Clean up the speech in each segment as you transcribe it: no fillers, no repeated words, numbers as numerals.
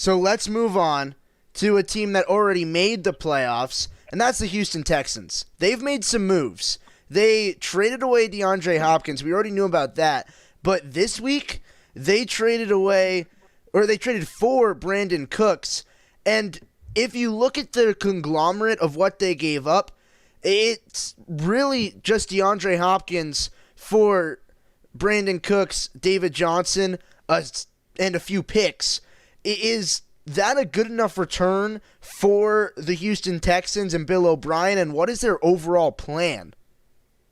So let's move on to a team that already made the playoffs, and that's the Houston Texans. They've made some moves. They traded away DeAndre Hopkins. We already knew about that. But this week, they traded for Brandin Cooks. And if you look at the conglomerate of what they gave up, it's really just DeAndre Hopkins for Brandin Cooks, David Johnson, and a few picks. Is that a good enough return for the Houston Texans and Bill O'Brien, and what is their overall plan?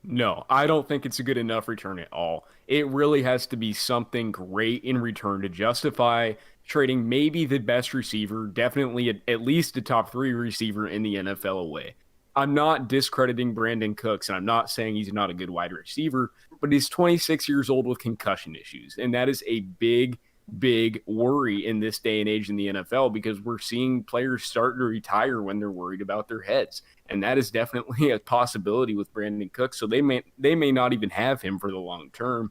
No, I don't think it's a good enough return at all. It really has to be something great in return to justify trading maybe the best receiver, definitely at least a top 3 receiver in the NFL away. I'm not discrediting Brandin Cooks, and I'm not saying he's not a good wide receiver, but he's 26 years old with concussion issues, and that is a big worry in this day and age in the NFL because we're seeing players start to retire when they're worried about their heads. And that is definitely a possibility with Brandin Cooks. So they may not even have him for the long term.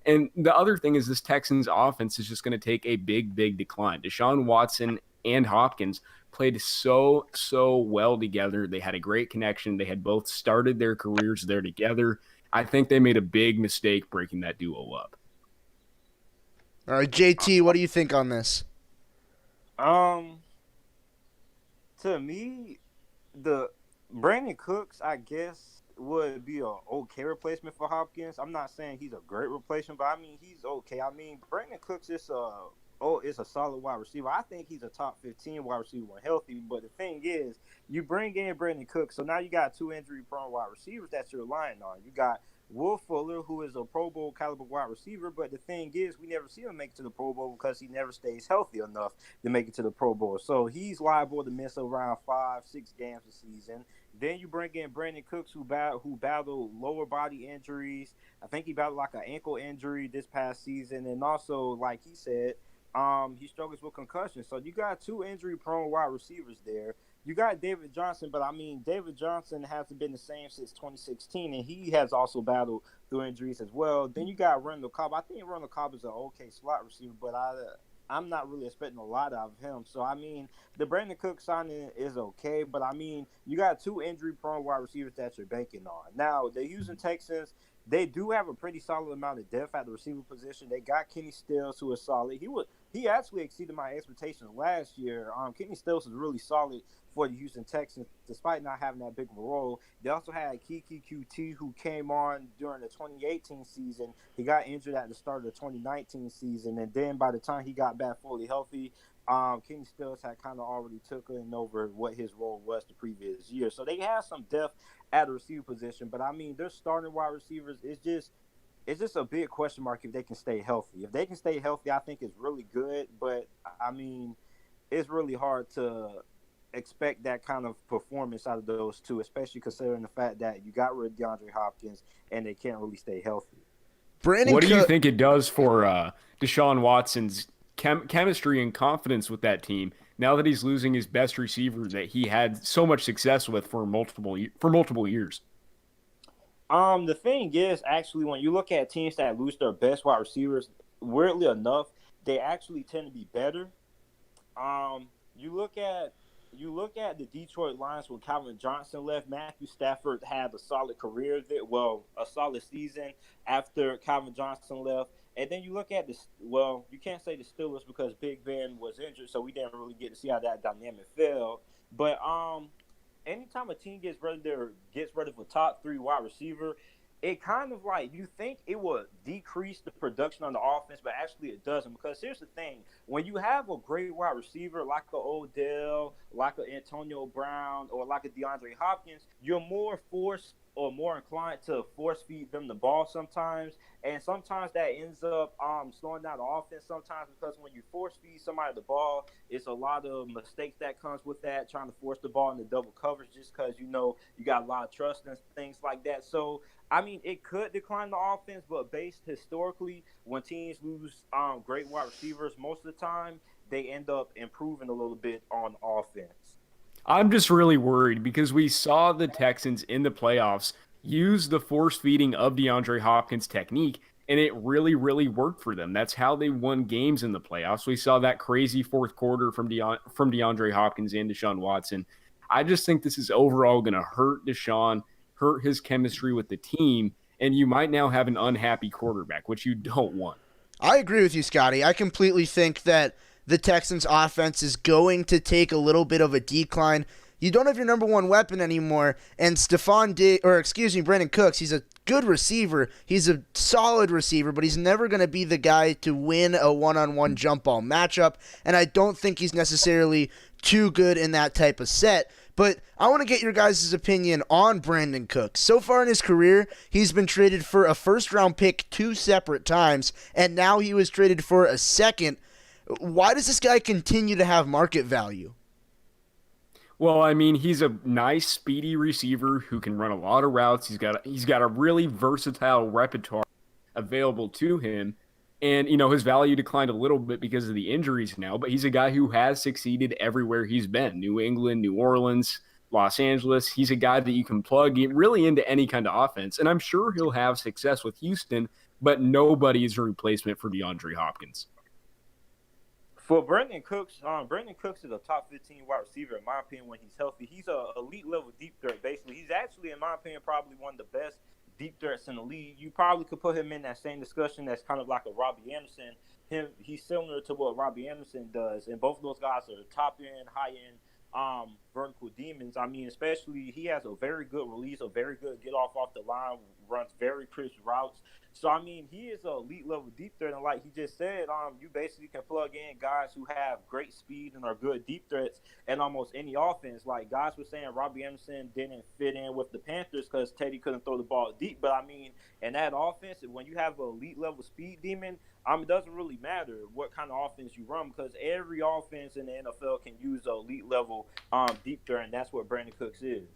And the other thing is this Texans offense is just going to take a big decline. Deshaun Watson and Hopkins played so well together. They had a great connection. They had both started their careers there together. I think they made a big mistake breaking that duo up. All right, JT, what do you think on this? To me, the Brandin Cooks, I guess, would be an okay replacement for Hopkins. I'm not saying he's a great replacement, but I mean he's okay. I mean Brandin Cooks is a solid wide receiver. I think he's a top 15 wide receiver when healthy. But the thing is, you bring in Brandin Cooks, so now you got 2 injury-prone wide receivers that you're relying on. You got Will Fuller, who is a Pro Bowl caliber wide receiver, but the thing is, we never see him make it to the Pro Bowl because he never stays healthy enough to make it to the Pro Bowl. So he's liable to miss around 5-6 games a season. Then you bring in Brandin Cooks, who battled lower body injuries. I think he battled like an ankle injury this past season, and also, like he said, he struggles with concussion. So you got 2 injury-prone wide receivers there. You got David Johnson, but I mean, David Johnson hasn't been the same since 2016, and he has also battled through injuries as well. Then you got Randall Cobb. I think Randall Cobb is an okay slot receiver, but I'm not really expecting a lot out of him. So, I mean, the Brandin Cooks signing is okay, but I mean, you got 2 injury-prone wide receivers that you're banking on. Now, the Houston Texans, they do have a pretty solid amount of depth at the receiver position. They got Kenny Stills, who is solid. He actually exceeded my expectations last year. Kenny Stills is really solid for the Houston Texans, despite not having that big of a role. They also had Kiki QT, who came on during the 2018 season. He got injured at the start of the 2019 season, and then by the time he got back fully healthy, Kenny Stills had kind of already taken over what his role was the previous year. So they have some depth at the receiver position, but I mean, their starting wide receivers is just a big question mark if they can stay healthy. If they can stay healthy, I think it's really good, but I mean, it's really hard to expect that kind of performance out of those two, especially considering the fact that you got rid of DeAndre Hopkins and they can't really stay healthy. What do you think it does for Deshaun Watson's chemistry and confidence with that team now that he's losing his best receiver that he had so much success with for multiple years? The thing is, actually, when you look at teams that lose their best wide receivers, weirdly enough, they actually tend to be better. You look at the Detroit Lions when Calvin Johnson left. Matthew Stafford had a solid career there, a solid season after Calvin Johnson left. And then you look at you can't say the Steelers because Big Ben was injured, so we didn't really get to see how that dynamic fell. But anytime a team gets rid of a top 3 wide receiver, it kind of like you think it would decrease the production on the offense, but actually it doesn't. Because here's the thing: when you have a great wide receiver like a Odell, like a Antonio Brown, or like a DeAndre Hopkins, you're more forced or more inclined to force feed them the ball sometimes, and sometimes that ends up slowing down the offense sometimes, because when you force feed somebody the ball, it's a lot of mistakes that comes with that, trying to force the ball into double coverage just because you got a lot of trust and things like that. So I mean, it could decline the offense, but based historically, when teams lose great wide receivers, most of the time they end up improving a little bit on offense. I'm just really worried because we saw the Texans in the playoffs use the force feeding of DeAndre Hopkins technique and it really, really worked for them. That's how they won games in the playoffs. We saw that crazy fourth quarter from DeAndre Hopkins and Deshaun Watson. I just think this is overall going to hurt Deshaun, hurt his chemistry with the team, and you might now have an unhappy quarterback, which you don't want. I agree with you, Scotty. I completely think that the Texans' offense is going to take a little bit of a decline. You don't have your number one weapon anymore, and Brandin Cooks, he's a good receiver. He's a solid receiver, but he's never going to be the guy to win a one-on-one jump ball matchup, and I don't think he's necessarily too good in that type of set. But I want to get your guys' opinion on Brandin Cooks. So far in his career, he's been traded for a first-round pick 2 separate times, and now he was traded for a second. Why does this guy continue to have market value? Well, I mean, he's a nice, speedy receiver who can run a lot of routes. He's got a really versatile repertoire available to him. And, his value declined a little bit because of the injuries now, but he's a guy who has succeeded everywhere he's been. New England, New Orleans, Los Angeles. He's a guy that you can plug really into any kind of offense. And I'm sure he'll have success with Houston, but nobody is a replacement for DeAndre Hopkins. For Brandin Cooks is a top 15 wide receiver, in my opinion, when he's healthy. He's a elite level deep threat, basically. He's actually, in my opinion, probably one of the best deep threats in the league. You probably could put him in that same discussion that's kind of like a Robbie Anderson. He's similar to what Robbie Anderson does, and both of those guys are top end, high end vertical demons. I mean, especially he has a very good release, a very good get off the line, runs very crisp routes. So, I mean, he is an elite level deep threat. And like he just said, you basically can plug in guys who have great speed and are good deep threats in almost any offense. Like guys were saying Robbie Anderson didn't fit in with the Panthers because Teddy couldn't throw the ball deep. But, I mean, in that offense, when you have an elite level speed demon, it doesn't really matter what kind of offense you run because every offense in the NFL can use an elite level deep threat, and that's what Brandin Cooks is.